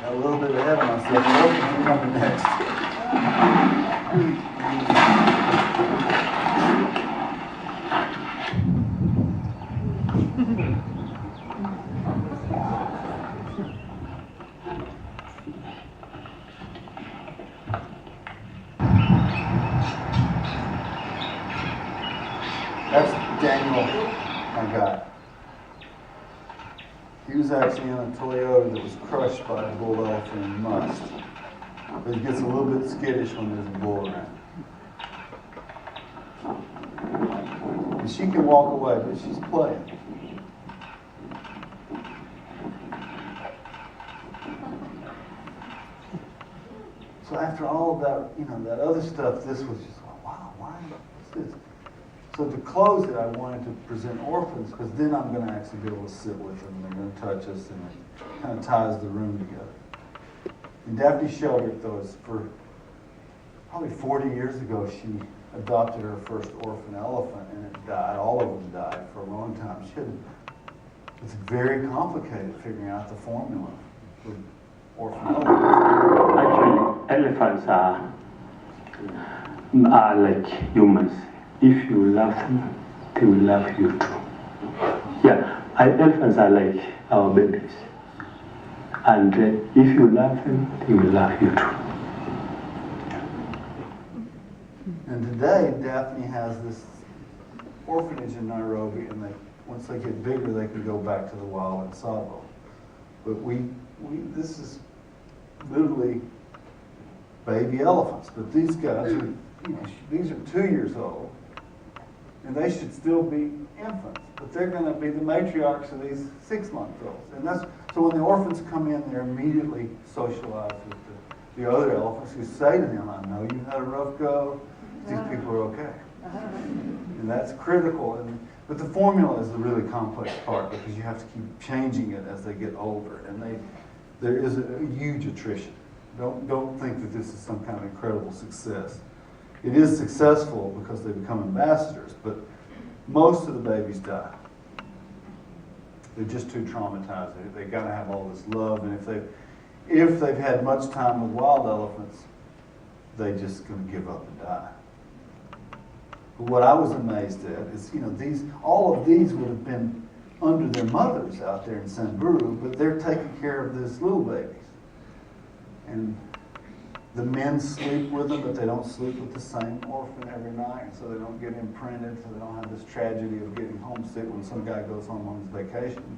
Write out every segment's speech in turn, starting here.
a little bit ahead of myself. What's coming next? That's Daniel, my guy. He was actually in a Toyota that was crushed by a bull elephant in Must. But he gets a little bit skittish when there's a bull around. And she can walk away, but she's playing. So after all of that, that other stuff, this was just like, wow, what's this? So to close it, I wanted to present orphans, because then I'm going to actually be able to sit with them, and they're going to touch us, and it kind of ties the room together. And Daphne Sheldrake, though, is for probably 40 years ago, she adopted her first orphan elephant, and it died. All of them died for a long time. It's very complicated figuring out the formula for orphan elephants. Actually, elephants are like humans. If you love them, they will love you too. Yeah, elephants are like our babies. And if you love them, they will love you too. And today, Daphne has this orphanage in Nairobi, and once they get bigger, they can go back to the wild in Tsavo. But this is literally baby elephants. But these guys are, these are 2 years old. And they should still be infants, but they're going to be the matriarchs of these 6-month-olds. And so when the orphans come in, they're immediately socialized with the other elephants who say to them, I know you've had a rough go, these people are okay. And that's critical. But the formula is the really complex part, because you have to keep changing it as they get older. And there is a huge attrition. Don't think that this is some kind of incredible success. It is successful because they become ambassadors, but most of the babies die. They're just too traumatized. They got to have all this love, and if they've had much time with wild elephants, they're just going to give up and die. But what I was amazed at is, all of these would have been under their mothers out there in Samburu, but they're taking care of these little babies. And the men sleep with them, but they don't sleep with the same orphan every night, so they don't get imprinted, so they don't have this tragedy of getting homesick when some guy goes home on his vacation.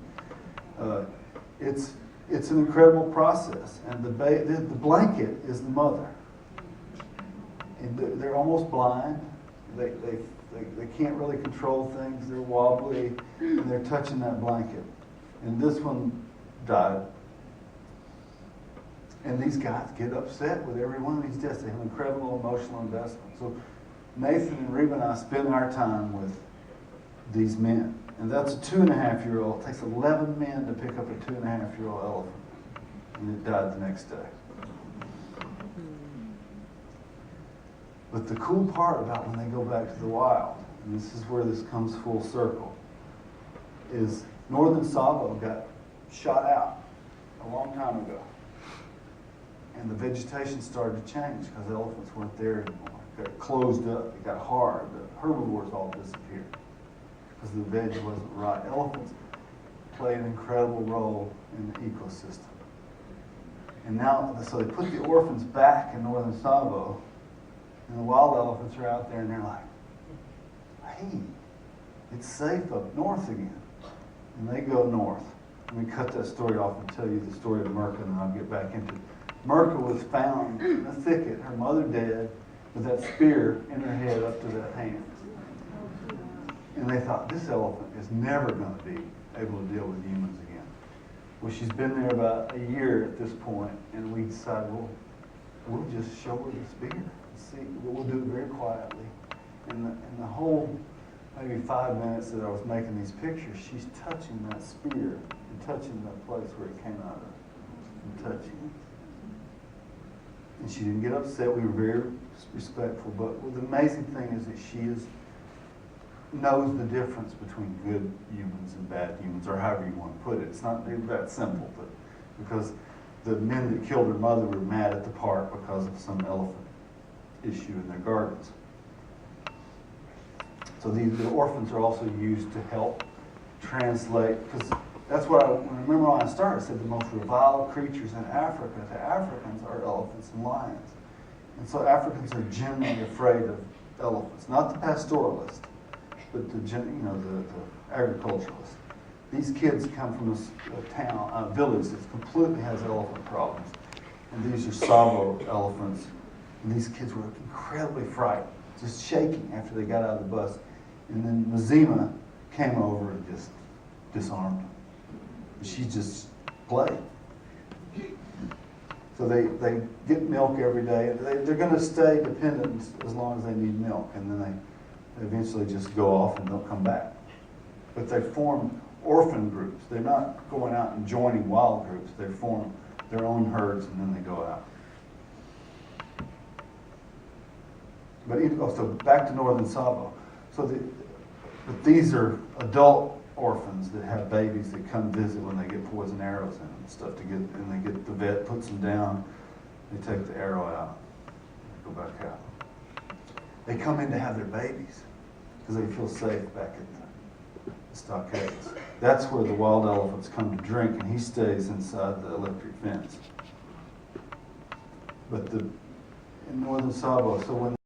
It's an incredible process, and the blanket is the mother. And they're almost blind. They can't really control things. They're wobbly, and they're touching that blanket. And this one died. And these guys get upset with every one of these deaths. They have incredible emotional investment. So Nathan and Reba and I spend our time with these men. And that's a 2.5-year-old. It takes 11 men to pick up a 2.5-year-old elephant. And it died the next day. But the cool part about when they go back to the wild, and this is where this comes full circle, is northern Tsavo got shot out a long time ago. And the vegetation started to change because the elephants weren't there anymore. It got closed up, it got hard. The herbivores all disappeared because the veg wasn't right. Elephants play an incredible role in the ecosystem. And now, so they put the orphans back in northern Tsavo, and the wild elephants are out there, and they're like, hey, it's safe up north again. And they go north. Let me cut that story off and tell you the story of Merca, and then I'll get back into it. Merca was found in a thicket, her mother dead, with that spear in her head up to that hand. And they thought, this elephant is never going to be able to deal with humans again. Well, she's been there about a year at this point, and we decided, well, we'll just show her the spear. See, we'll do it very quietly. And the whole maybe 5 minutes that I was making these pictures, she's touching that spear and touching that place where it came out of, and touching it. And she didn't get upset. We were very respectful. But the amazing thing is that she knows the difference between good humans and bad humans, or however you want to put it. It's not that simple, but because the men that killed her mother were mad at the park because of some elephant issue in their gardens. So the orphans are also used to help translate, because that's what I remember when I started. I said the most reviled creatures in Africa to Africans are elephants and lions. And so Africans are generally afraid of elephants, not the pastoralist, but the agriculturalist. These kids come from a village that completely has elephant problems. And these are Tsavo elephants. And these kids were incredibly frightened, just shaking after they got out of the bus. And then Mazima came over and just disarmed them. She just played. So they get milk every day. They're going to stay dependent as long as they need milk. And then they eventually just go off and they'll come back. But they form orphan groups. They're not going out and joining wild groups. They form their own herds and then they go out. But so back to Northern Tsavo. So but these are adult orphans that have babies that come visit when they get poison arrows in them and stuff and they get the vet puts them down. They take the arrow out, go back out. They come in to have their babies because they feel safe back at the stockades. That's where the wild elephants come to drink, and he stays inside the electric fence. But in Northern Tsavo, so when